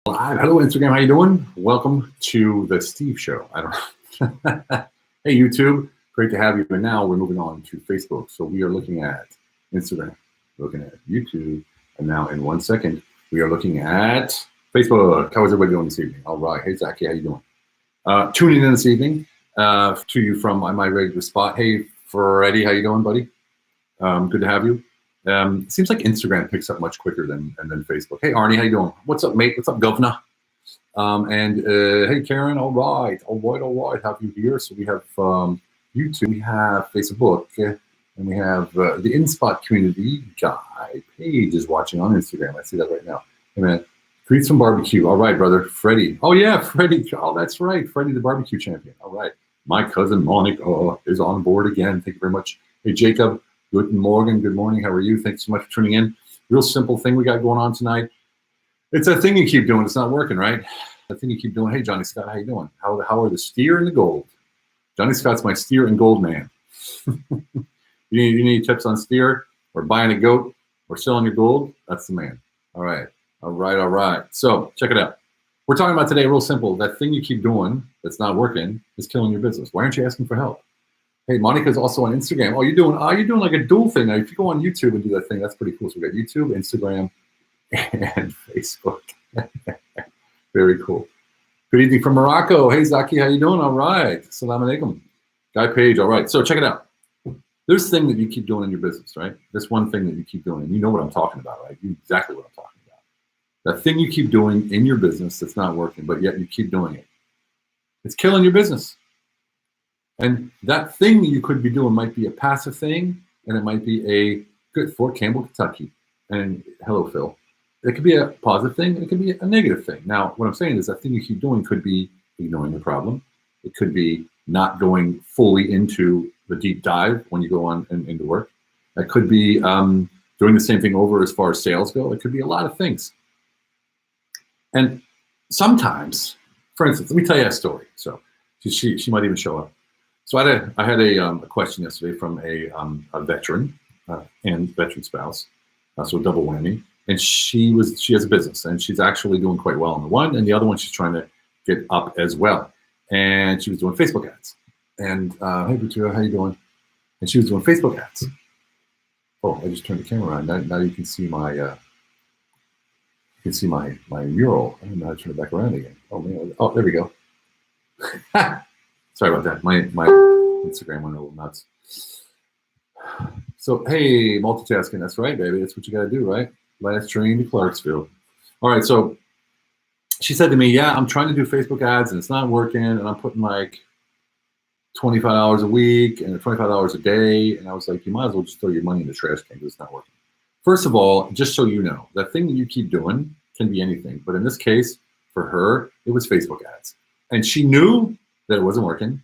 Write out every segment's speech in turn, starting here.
Live. Hello, Instagram. How you doing? Welcome to the Steve Show. I don't know. Hey, YouTube. Great to have you. And now we're moving on to Facebook. So we are looking at Instagram, looking at YouTube, and now in 1 second we are looking at Facebook. How is everybody doing this evening? All right. Hey, Zachy, how you doing? Tuning in this evening to you from my regular spot. Hey, Freddie, how you doing, buddy? Good to have you. It seems like Instagram picks up much quicker than Facebook. Hey, Arnie, how you doing? What's up, mate? What's up, governor? Hey, Karen, all right. Have you here? So we have YouTube, we have Facebook, and we have the InSpot community guy. Paige is watching on Instagram. I see that right now. Hey, man, create some barbecue. All right, brother. Freddie. Oh, yeah, Freddie. Oh, that's right. Freddie, the barbecue champion. All right. My cousin Monica is on board again. Thank you very much. Hey, Jacob. Guten Morgen. Good morning. How are you? Thanks so much for tuning in. Real simple thing we got going on tonight. It's that thing you keep doing. It's not working, right? That thing you keep doing. Hey, Johnny Scott, how you doing? How are the steer and the gold? Johnny Scott's my steer and gold man. you need tips on steer or buying a goat or selling your gold? That's the man. All right. So check it out. We're talking about today, real simple. That thing you keep doing that's not working is killing your business. Why aren't you asking for help? Hey, Monica's also on Instagram. Oh, you're doing like a dual thing. Now, if you go on YouTube and do that thing, that's pretty cool. So we got YouTube, Instagram, and Facebook. Very cool. Good evening from Morocco. Hey, Zaki, how you doing? All right. Salam alaikum. Guy Page. All right. So check it out. This thing that you keep doing in your business, right? This one thing that you keep doing, and you know what I'm talking about, right? You know exactly what I'm talking about. That thing you keep doing in your business that's not working, but yet you keep doing it. It's killing your business. And that thing you could be doing might be a passive thing, and it might be a good Fort Campbell, Kentucky. And hello, Phil. It could be a positive thing, and it could be a negative thing. Now, what I'm saying is that thing you keep doing could be ignoring the problem. It could be not going fully into the deep dive when you go on and into work. That could be doing the same thing over as far as sales go. It could be a lot of things. And sometimes, for instance, let me tell you a story. So she might even show up. So I had a question yesterday from a veteran and veteran spouse, so a double whammy. And she has a business, and she's actually doing quite well on the one, and the other one she's trying to get up as well. And she was doing Facebook ads. And hey, Butua, how you doing? And she was doing Facebook ads. Oh, I just turned the camera on. Now you can see my my mural. I don't know how to turn it back around again. Oh man! Oh, there we go. Sorry about that. My Instagram went a little nuts. So, hey, multitasking. That's right, baby. That's what you got to do, right? Last train to Clarksville. All right. So she said to me, yeah, I'm trying to do Facebook ads and it's not working. And I'm putting like $25 a week and $25 a day. And I was like, you might as well just throw your money in the trash can because it's not working. First of all, just so you know, that thing that you keep doing can be anything. But in this case, for her, it was Facebook ads. And she knew that it wasn't working,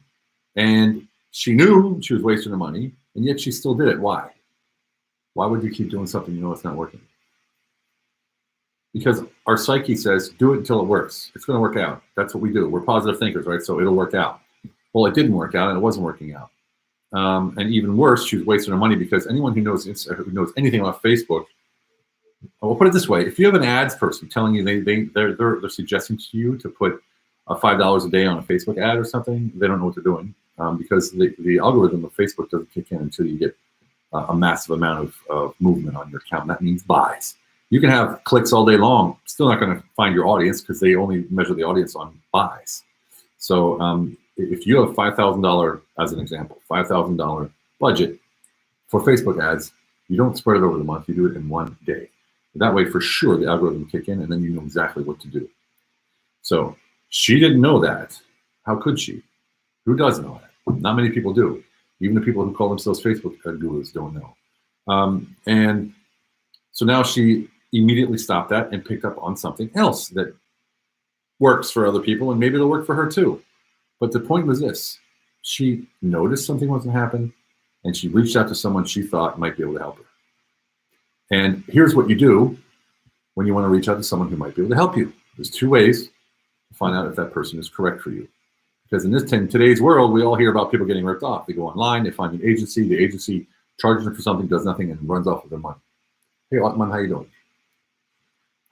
and she knew she was wasting her money, and yet she still did it. Why? Why would you keep doing something you know it's not working? Because our psyche says, do it until it works. It's going to work out. That's what we do. We're positive thinkers, right? So it'll work out. Well, it didn't work out, and it wasn't working out. And even worse, she was wasting her money because anyone who knows anything about Facebook, we'll put it this way: if you have an ads person telling you they're suggesting to you to put $5 a day on a Facebook ad or something, they don't know what they're doing because the algorithm of Facebook doesn't kick in until you get a massive amount of movement on your account. That means buys. You can have clicks all day long, still not going to find your audience because they only measure the audience on buys. So if you have $5,000, as an example, $5,000 budget for Facebook ads, you don't spread it over the month. You do it in one day. That way, for sure, the algorithm will kick in, and then you know exactly what to do. So she didn't know that. How could she? Who does know that? Not many people do. Even the people who call themselves Facebook gurus don't know. And so now she immediately stopped that and picked up on something else that works for other people, and maybe it'll work for her too. But the point was this: she noticed something wasn't happening, and she reached out to someone she thought might be able to help her. And here's what you do when you want to reach out to someone who might be able to help you. There's two ways to find out if that person is correct for you. Because in today's world, we all hear about people getting ripped off. They go online, they find an agency, the agency charges them for something, does nothing, and runs off with their money. Hey, Otman, how you doing?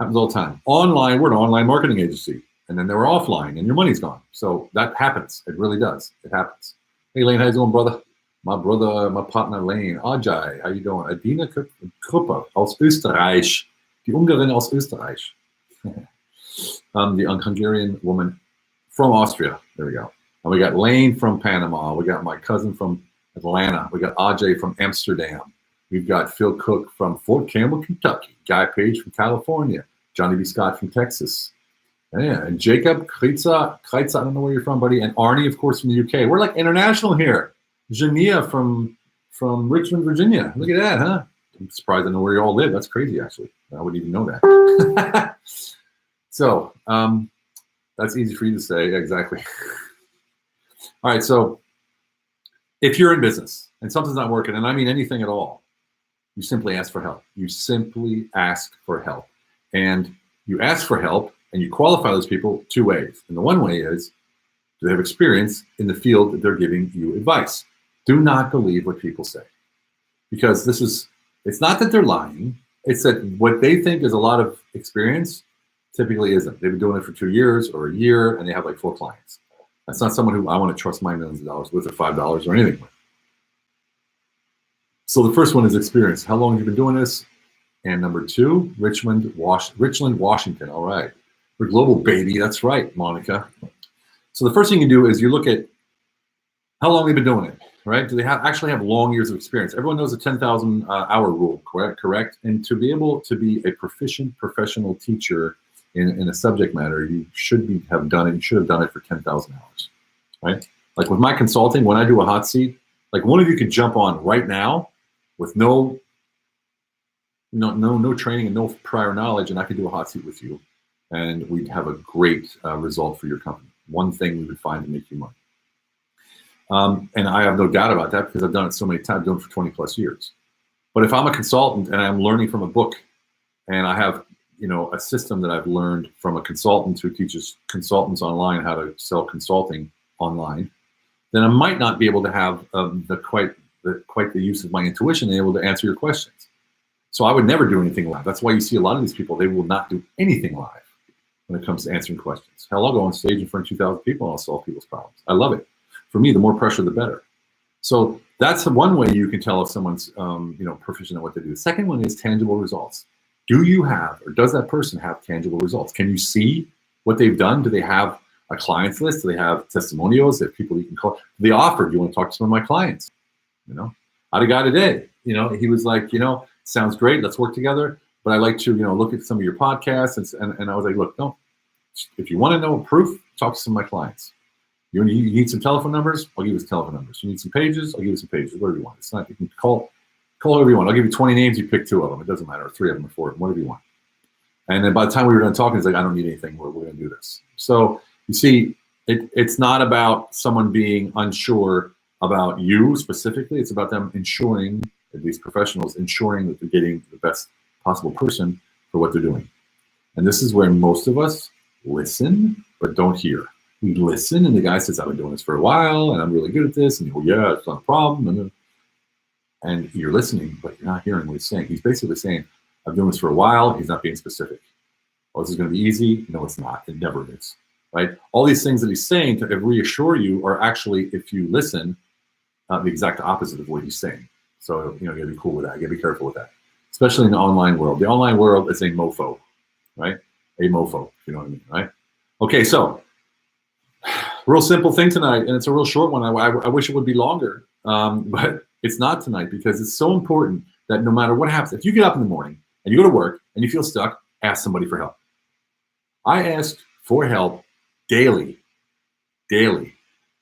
Happens all the time. Online, we're an online marketing agency, and then they were offline, and your money's gone. So that happens. It really does. It happens. Hey, Lane, how you doing, brother? My partner Lane. Ajay, how you doing? Adina Krupper aus Österreich. Die Ungarin aus Österreich. The Hungarian woman from Austria. There we go. And we got Lane from Panama. We got my cousin from Atlanta. We got Ajay from Amsterdam. We've got Phil Cook from Fort Campbell, Kentucky. Guy Page from California. Johnny B. Scott from Texas. Yeah, and Jacob Kreitza, I don't know where you're from, buddy. And Arnie, of course, from the UK. We're like international here. Jania from Richmond, Virginia. Look at that, huh? I'm surprised I know where you all live. That's crazy, actually. I wouldn't even know that. So that's easy for you to say. Exactly. All right, so if you're in business and something's not working, and I mean anything at all, you simply ask for help. You simply ask for help. And you ask for help and you qualify those people two ways. And the one way is, do they have experience in the field that they're giving you advice? Do not believe what people say. Because it's not that they're lying. It's that what they think is a lot of experience typically isn't. They've been doing it for 2 years or a year and they have like 4 clients. That's not someone who I want to trust my millions of dollars with or $5 or anything with. So the first one is experience. How long have you been doing this? And number 2, Richland, Washington. All right. We're global, baby. That's right, Monica. So the first thing you do is you look at how long they've been doing it, right? Do they actually have long years of experience? Everyone knows the 10,000 hour rule, correct? And to be able to be a proficient professional teacher in a subject matter, you should have done it. You should have done it for 10,000 hours, right? Like with my consulting, when I do a hot seat, like one of you could jump on right now with no training and no prior knowledge, and I could do a hot seat with you, and we'd have a great result for your company. One thing we would find to make you money. And I have no doubt about that because I've done it so many times, doing it for 20 plus years. But if I'm a consultant and I'm learning from a book and I have, a system that I've learned from a consultant who teaches consultants online how to sell consulting online, then I might not be able to have quite the use of my intuition and able to answer your questions. So I would never do anything live. That's why you see a lot of these people, they will not do anything live when it comes to answering questions. Hell, I'll go on stage in front of 2,000 people and I'll solve people's problems. I love it. For me, the more pressure, the better. So that's one way you can tell if someone's proficient at what they do. The second one is tangible results. Do you have, or does that person have tangible results? Can you see what they've done? Do they have a clients list? Do they have testimonials that people you can call? Do they offer, do you want to talk to some of my clients? I had a guy today, he was like, sounds great, let's work together, but I like to, look at some of your podcasts. And I was like, look, no, if you want to know proof, talk to some of my clients. You need some telephone numbers? I'll give you some telephone numbers. You need some pages? I'll give you some pages, whatever you want. It's not, you can call whoever you want. I'll give you 20 names, you pick 2 of them. It doesn't matter, or 3 of them, or 4 of them, whatever you want. And then by the time we were done talking, he's like, I don't need anything, we're going to do this. So you see, it's not about someone being unsure about you specifically. It's about them ensuring, at least professionals, ensuring that they're getting the best possible person for what they're doing. And this is where most of us listen, but don't hear. We listen, and the guy says, I've been doing this for a while, and I'm really good at this. And you go, yeah, it's not a problem. And you're listening, but you're not hearing what he's saying. He's basically saying, I've been doing this for a while. He's not being specific. Oh, this is going to be easy. No, it's not. It never is, right? All these things that he's saying to reassure you are actually, if you listen, the exact opposite of what he's saying. So, you got to be cool with that. You got to be careful with that, especially in the online world. The online world is a mofo, right? A mofo, if you know what I mean, right? Okay, so real simple thing tonight, and it's a real short one. I wish it would be longer, but it's not tonight because it's so important that no matter what happens, if you get up in the morning and you go to work and you feel stuck, ask somebody for help. I ask for help daily.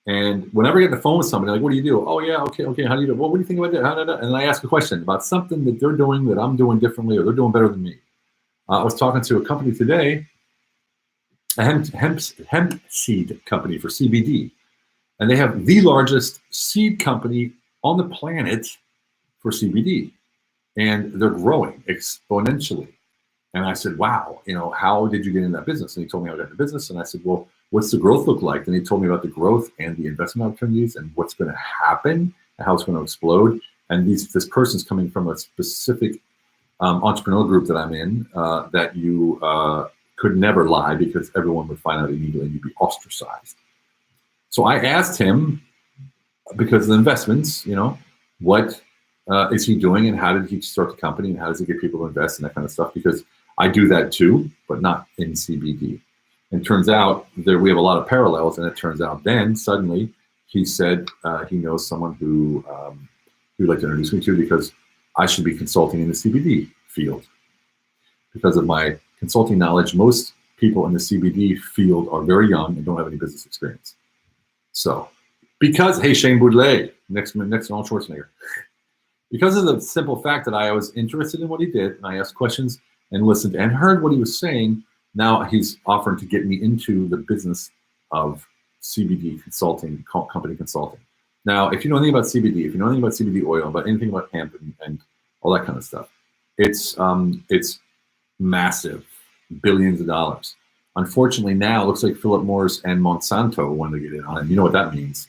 And whenever I get on the phone with somebody, like, what do you do? Oh, yeah, okay, how do you do? Well, what do you think about that? And I ask a question about something that they're doing that I'm doing differently, or they're doing better than me. I was talking to a company today, a hemp seed company for CBD. And they have the largest seed company on the planet for CBD. And they're growing exponentially. And I said, wow, how did you get in that business? And he told me how I got in the business. And I said, well, what's the growth look like? And he told me about the growth and the investment opportunities and what's going to happen and how it's going to explode. And this person's coming from a specific entrepreneurial group that I'm in that you could never lie because everyone would find out immediately and you'd be ostracized. So I asked him, because of the investments, what is he doing and how did he start the company and how does he get people to invest and that kind of stuff? Because I do that too, but not in CBD. And turns out we have a lot of parallels, and it turns out then suddenly he said he knows someone who he would like to introduce me to because I should be consulting in the CBD field. Because of my consulting knowledge, most people in the CBD field are very young and don't have any business experience. So, hey, Shane Boudlet, next Arnold Schwarzenegger. Because of the simple fact that I was interested in what he did, and I asked questions and listened and heard what he was saying, now he's offering to get me into the business of CBD consulting, company consulting. Now, if you know anything about CBD, if you know anything about CBD oil, about anything about hemp and all that kind of stuff, it's massive, billions of dollars. Unfortunately, now it looks like Philip Morris and Monsanto want to get in on it. You know what that means.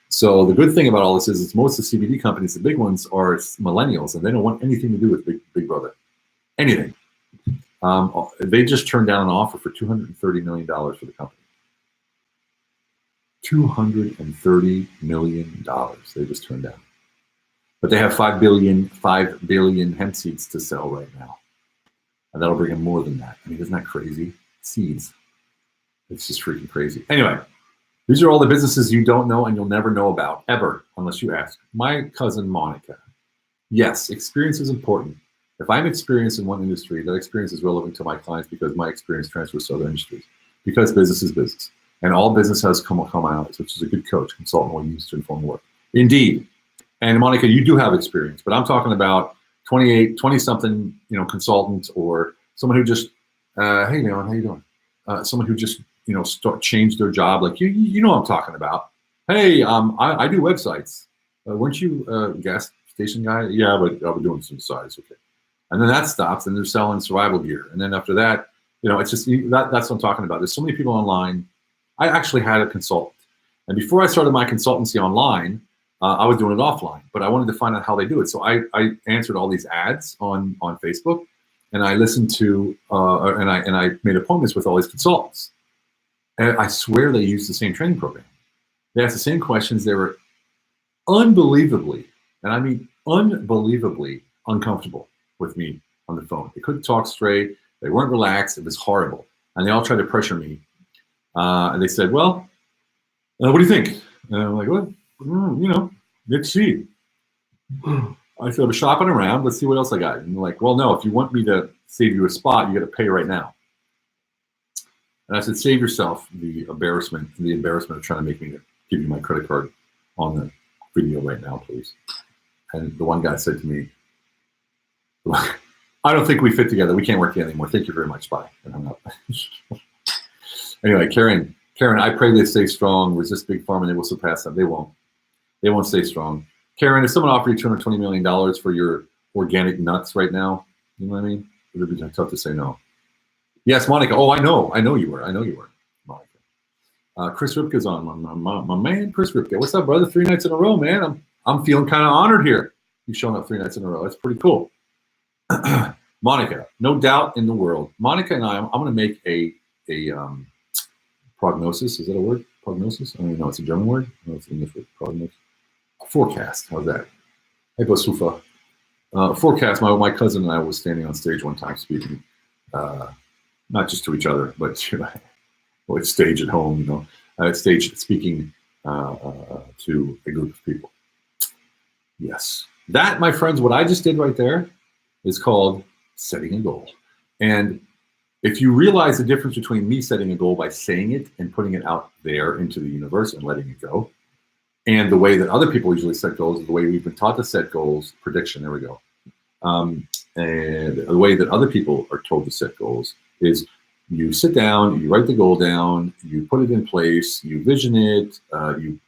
So the good thing about all this is most of the CBD companies, the big ones, are millennials, and they don't want anything to do with Big Brother. Anything. They just turned down an offer for $230 million for the company. $230 million they just turned down. But they have 5 billion hemp seeds to sell right now. And that'll bring in more than that. I mean, isn't that crazy? Seeds. It's just freaking crazy. Anyway, these are all the businesses you don't know and you'll never know about, ever, unless you ask. My cousin Monica. Yes, experience is important. If I'm experienced in one industry, that experience is relevant to my clients because my experience transfers to other industries. Because business is business. And all business has commonalities, which is a good coach, consultant will use to inform the work. Indeed. And Monica, you do have experience, but I'm talking about 20-something, consultant or someone who just, hey, Leon, how you doing? Someone who just, changed their job. Like, you know what I'm talking about. Hey, I do websites. Weren't you a gas station guy? Yeah, but I'll be doing some sides. Okay. And then that stops and they're selling survival gear. And then after that, it's just, that's what I'm talking about. There's so many people online. I actually had a consultant. And before I started my consultancy online, I was doing it offline, but I wanted to find out how they do it. So I answered all these ads on Facebook, and I listened to, and I made appointments with all these consultants. And I swear they used the same training program. They asked the same questions. They were unbelievably, and I mean unbelievably uncomfortable with me on the phone. They couldn't talk straight. They weren't relaxed. It was horrible. And they all tried to pressure me. And they said, well, what do you think? And I'm like, well, let's see. I said, I'm shopping around. Let's see what else I got. And they're like, well, no, if you want me to save you a spot, you got to pay right now. And I said, save yourself the embarrassment of trying to make me give you my credit card on the video right now, please. And the one guy said to me, I don't think we fit together. We can't work together anymore. Thank you very much. Bye. And hung up. Anyway, Karen, I pray they stay strong. Resist big pharma, and they will surpass them. They won't. They won't stay strong. Karen, if someone offered you $220 million for your organic nuts right now, you know what I mean? It would be tough to say no. Yes, Monica. Oh, I know you were. Monica. Chris Ripke's on. My man, Chris Ripke. What's up, brother? 3 nights in a row, man. I'm feeling kind of honored here. You've shown up 3 nights in a row. That's pretty cool. Monica, no doubt in the world. Monica and I'm going to make a prognosis. Is that a word? Prognosis? I don't even know. It's a German word. No, it's an English word. Prognosis. Forecast. How's that? Hey, Bosufa. Forecast. My cousin and I was standing on stage one time speaking, not just to each other, but to stage at home. Stage speaking to a group of people. Yes, that, my friends, what I just did right there is called setting a goal. And if you realize the difference between me setting a goal by saying it and putting it out there into the universe and letting it go, and the way that other people usually set goals is the way we've been taught to set goals, prediction, there we go. And the way that other people are told to set goals is you sit down, you write the goal down, you put it in place, you vision it, you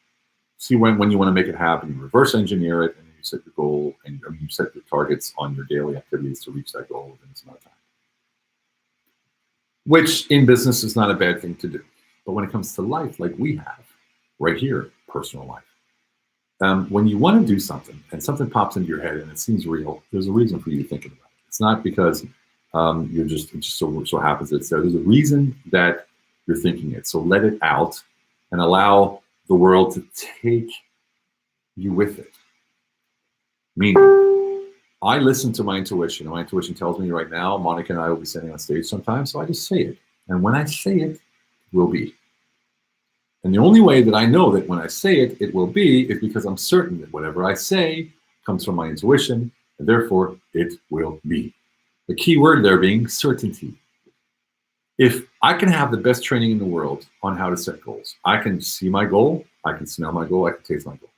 see when you want to make it happen, you reverse engineer it, and you set your goal, and you set your targets on your daily activities to reach that goal within some amount of time. Which in business is not a bad thing to do. But when it comes to life, like we have right here, personal life, when you want to do something and something pops into your head and it seems real, there's a reason for you to think about it. It's not because it just so happens it's there. There's a reason that you're thinking it. So let it out and allow the world to take you with it. Meaning, I listen to my intuition, and my intuition tells me right now, Monica and I will be standing on stage sometime, so I just say it. And when I say it, it will be. And the only way that I know that when I say it, it will be is because I'm certain that whatever I say comes from my intuition, and therefore it will be. The key word there being certainty. If I can have the best training in the world on how to set goals, I can see my goal, I can smell my goal, I can taste my goal.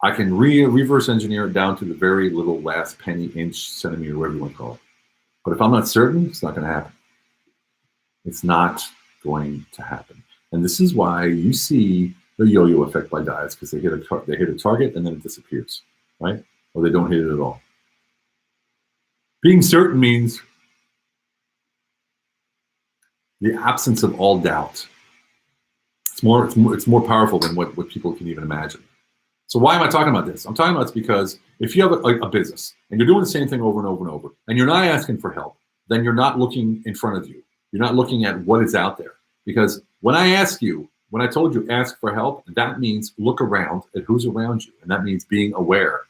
I can reverse engineer it down to the very little last penny, inch, centimeter, whatever you want to call it. But if I'm not certain, it's not going to happen. It's not going to happen. And this is why you see the yo-yo effect by diets, because they hit a target and then it disappears, right? Or they don't hit it at all. Being certain means the absence of all doubt. It's more powerful than what people can even imagine. So why am I talking about this? I'm talking about this because if you have a business and you're doing the same thing over and over and over, and you're not asking for help, then you're not looking in front of you. You're not looking at what is out there. Because when I told you ask for help, that means look around at who's around you. And that means being aware.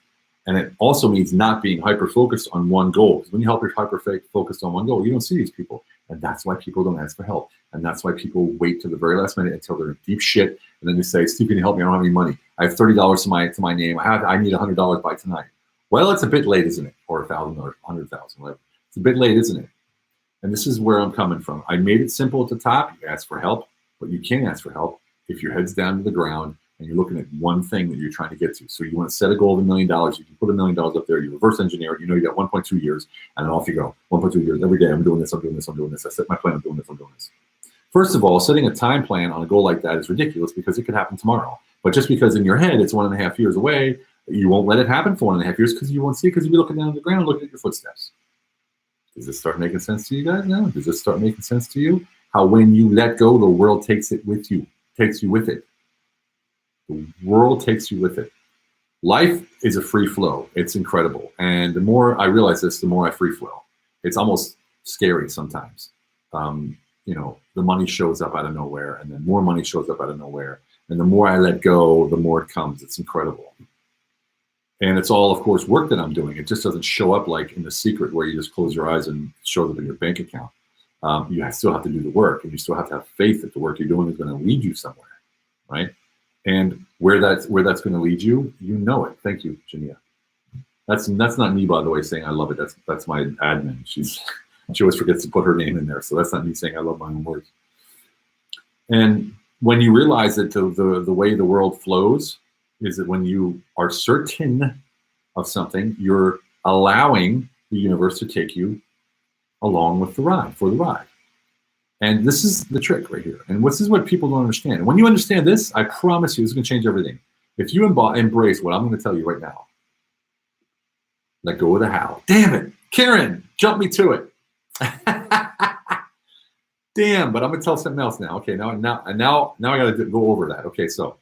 And it also means not being hyper-focused on one goal. Because when you help you're hyper-focused on one goal, you don't see these people. And that's why people don't ask for help. And that's why people wait to the very last minute until they're in deep shit. And then they say, Steve, can you help me? I don't have any money. I have $30 to my name. I need $100 by tonight. Well, it's a bit late, isn't it? Or $1,000 or $100,000, whatever. It's a bit late, isn't it? And this is where I'm coming from. I made it simple at the top. You ask for help, but you can't ask for help if your head's down to the ground and you're looking at one thing that you're trying to get to. So you want to set a goal of $1 million. You can put $1 million up there. You reverse engineer it. You know you got 1.2 years, and then off you go. 1.2 years every day. I'm doing this. I'm doing this. I'm doing this. I set my plan. I'm doing this. I'm doing this. First of all, setting a time plan on a goal like that is ridiculous because it could happen tomorrow. But just because in your head it's 1.5 years away, you won't let it happen for 1.5 years because you won't see it because you'll be looking down at the ground, looking at your footsteps. Does this start making sense to you guys now? Does this start making sense to you? How when you let go, the world takes it with you, takes you with it. The world takes you with it. Life is a free flow. It's incredible. And the more I realize this, the more I free flow. It's almost scary sometimes. The money shows up out of nowhere, and then more money shows up out of nowhere. And the more I let go, the more it comes. It's incredible. And it's all, of course, work that I'm doing. It just doesn't show up like in The Secret where you just close your eyes and it shows up in your bank account. You still have to do the work, and you still have to have faith that the work you're doing is going to lead you somewhere, right? And where that's going to lead you, you know it. Thank you, Jania. That's not me, by the way, saying I love it. That's my admin. She always forgets to put her name in there, so that's not me saying I love my own words. And when you realize that the way the world flows is that when you are certain of something, you're allowing the universe to take you along with the ride, for the ride. And this is the trick right here. And this is what people don't understand. And when you understand this, I promise you, this is going to change everything. If you embrace what I'm going to tell you right now, let go of the how. Damn it, Karen, jump me to it. Damn, but I'm going to tell something else now. Okay, now I got to go over that. Okay, so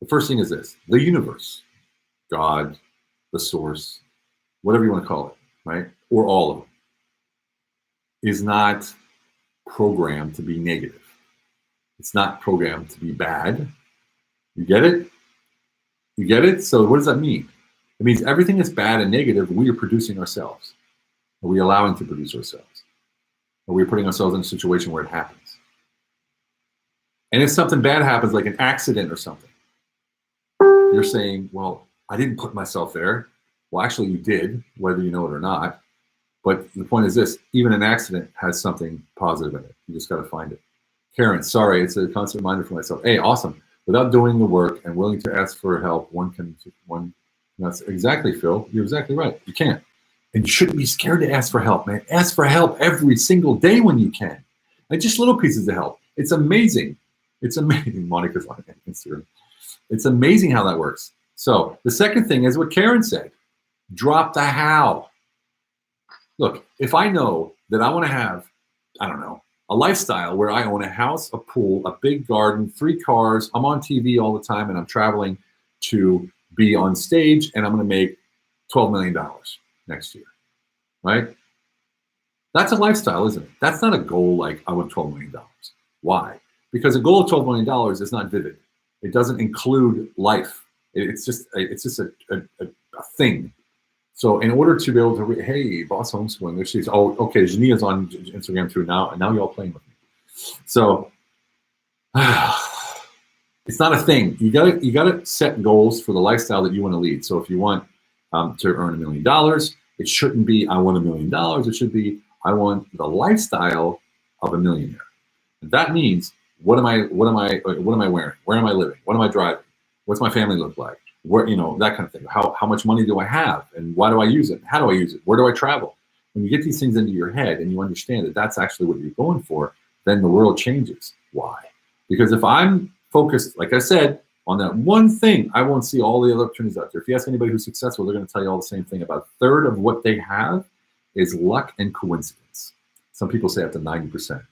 the first thing is this: the universe, God, the source, whatever you want to call it, right? Or all of them, is not programmed to be negative. It's not programmed to be bad. You get it? You get it? So what does that mean? It means everything that's bad and negative, we are producing ourselves. Are we allowing to produce ourselves? Are we putting ourselves in a situation where it happens? And if something bad happens, like an accident or something, you're saying, well, I didn't put myself there. Well, actually you did, whether you know it or not. But the point is this: even an accident has something positive in it. You just got to find it. Karen, sorry, it's a constant reminder for myself. Hey, awesome. Without doing the work and willing to ask for help, that's exactly, Phil. You're exactly right. You can't. And you shouldn't be scared to ask for help, man. Ask for help every single day when you can. And just little pieces of help. It's amazing. It's amazing. Monica's on Instagram. It's amazing how that works. So the second thing is what Karen said. Drop the how. Look, if I know that I want to have, I don't know, a lifestyle where I own a house, a pool, a big garden, 3 cars, I'm on TV all the time, and I'm traveling to be on stage, and I'm going to make $12 million. next year, right? That's a lifestyle, isn't it? That's not a goal like I want $12 million. Why? Because a goal of $12 million is not vivid. It doesn't include life. It's just a thing. So in order to be able to, hey, Boss Homeschooling, there she's, oh, okay, Jania's on Instagram too now, and now y'all playing with me. So it's not a thing. You gotta set goals for the lifestyle that you want to lead. So if you want to earn $1 million, it shouldn't be I want $1 million. It should be I want the lifestyle of a millionaire. And that means what am I wearing? Where am I living? What am I driving? What's my family look like? Where, that kind of thing. How much money do I have, and why do I use it? How do I use it? Where do I travel? When you get these things into your head and you understand that that's actually what you're going for, then the world changes. Why? Because if I'm focused, like I said, on that one thing, I won't see all the other opportunities out there. If you ask anybody who's successful, they're going to tell you all the same thing. About a third of what they have is luck and coincidence. Some people say up to 90%.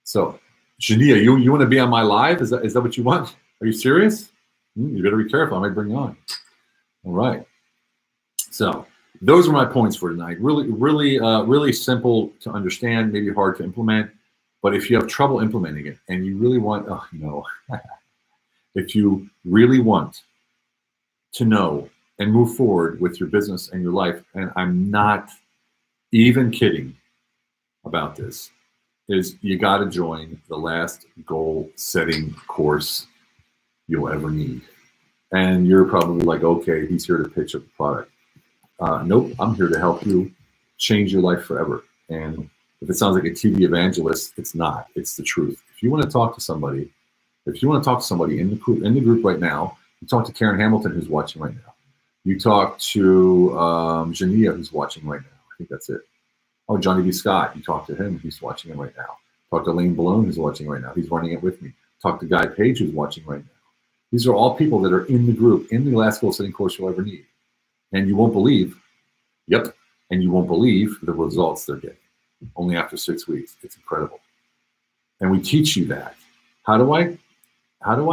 So, Shania, you want to be on my live? Is that what you want? Are you serious? You better be careful. I might bring you on. All right. So those are my points for tonight. Really simple to understand, maybe hard to implement. But if you have trouble implementing it and you really want, if you really want to know and move forward with your business and your life, and I'm not even kidding about this, is you got to join the last goal setting course you'll ever need. And you're probably like, okay, he's here to pitch up the product. Nope, I'm here to help you change your life forever. And if it sounds like a TV evangelist, it's not. It's the truth. If you want to talk to somebody, in the group right now, you talk to Karen Hamilton, who's watching right now. You talk to Jania, who's watching right now. I think that's it. Oh, Johnny B. Scott, you talk to him. He's watching it right now. Talk to Lane Balone, who's watching right now. He's running it with me. Talk to Guy Page, who's watching right now. These are all people that are in the group, in the last goal setting course you'll ever need. And you won't believe, and you won't believe the results they're getting. Only after 6 weeks. It's incredible. And we teach you that. How do I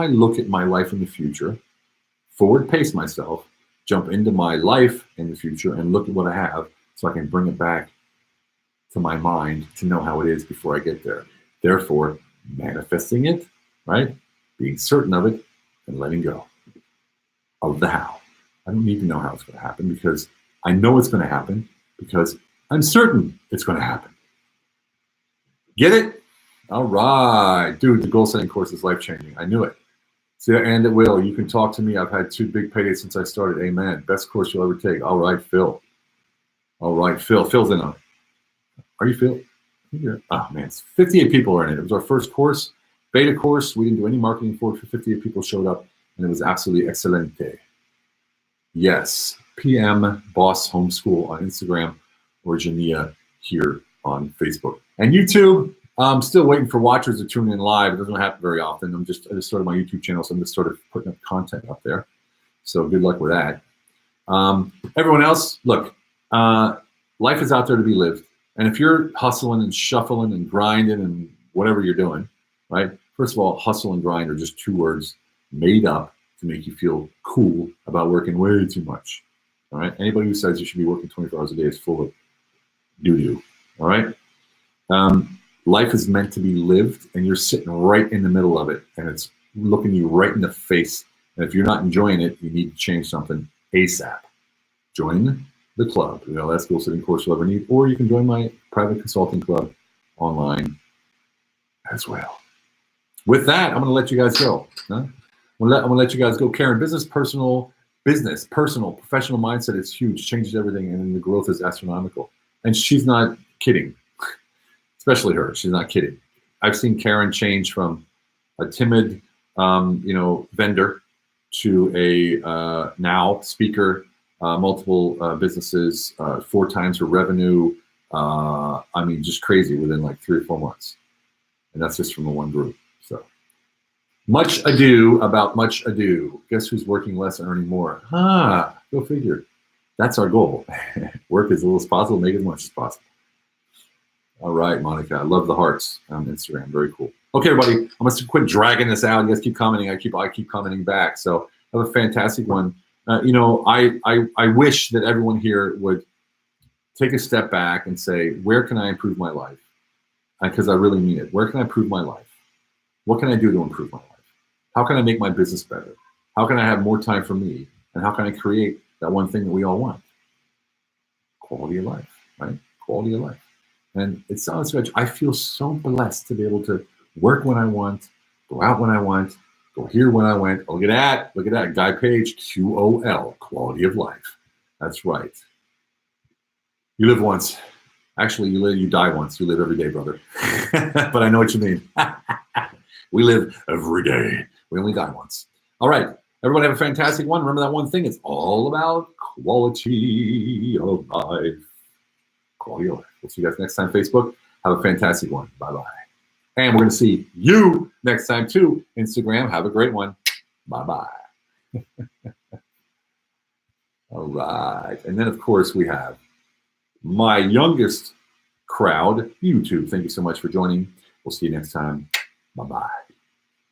look at my life in the future, forward pace myself, jump into my life in the future and look at what I have so I can bring it back to my mind to know how it is before I get there. Therefore, manifesting it, right? Being certain of it and letting go of the how. I don't need to know how it's going to happen because I know it's going to happen because I'm certain it's going to happen. Get it? All right. Dude, the goal setting course is life-changing. I knew it. See, and it will. You can talk to me. I've had 2 big paydays since I started. Amen. Best course you'll ever take. All right, Phil. All right, Phil. Phil's in on it. Are you Phil? Yeah. Oh, man. 58 people are in it. It was our first course, beta course. We didn't do any marketing for it. 58 people showed up, and it was absolutely excelente. Yes. PM Boss Homeschool on Instagram or Jania here on Facebook. And YouTube, I'm still waiting for watchers to tune in live. It doesn't happen very often. I just started my YouTube channel, so I'm just sort of putting up content up there. So good luck with that. Everyone else, look, life is out there to be lived. And if you're hustling and shuffling and grinding and whatever you're doing, right? First of all, hustle and grind are just 2 words made up to make you feel cool about working way too much. All right. Anybody who says you should be working 24 hours a day is full of doo-doo. All right. Life is meant to be lived, and you're sitting right in the middle of it, and it's looking you right in the face. And if you're not enjoying it, you need to change something ASAP. Join the club, the last goal setting course you'll ever need, or you can join my private consulting club online as well. With that, I'm going to let you guys go. I'm going to let you guys go. Karen, professional mindset is huge, changes everything, and the growth is astronomical. And she's not kidding, especially her. She's not kidding. I've seen Karen change from a timid, vendor to a now speaker, multiple businesses, 4 times her revenue. I mean, just crazy within like 3 or 4 months. And that's just from the one group. So much ado about much ado. Guess who's working less and earning more? Go figure. That's our goal. Work as little as possible, make as much as possible. All right, Monica. I love the hearts on Instagram. Very cool. Okay, everybody. I'm going to quit dragging this out. You guys keep commenting. I keep commenting back. So have a fantastic one. You know, I wish that everyone here would take a step back and say, where can I improve my life? Because I really mean it. Where can I improve my life? What can I do to improve my life? How can I make my business better? How can I have more time for me? And how can I create that one thing that we all want? Quality of life, right? Quality of life. And it sounds good. I feel so blessed to be able to work when I want, go out when I want, go here when I want. Oh, look at that. Guy Page, QOL, quality of life. That's right. You live once. Actually, you die once. You live every day, brother. But I know what you mean. We live every day. We only die once. All right. Everybody have a fantastic one. Remember that one thing. It's all about quality of life. Quality of life. We'll see you guys next time, Facebook. Have a fantastic one. Bye-bye. And we're going to see you next time, too. Instagram. Have a great one. Bye-bye. All right. And then, of course, we have my youngest crowd, YouTube. Thank you so much for joining. We'll see you next time. Bye-bye.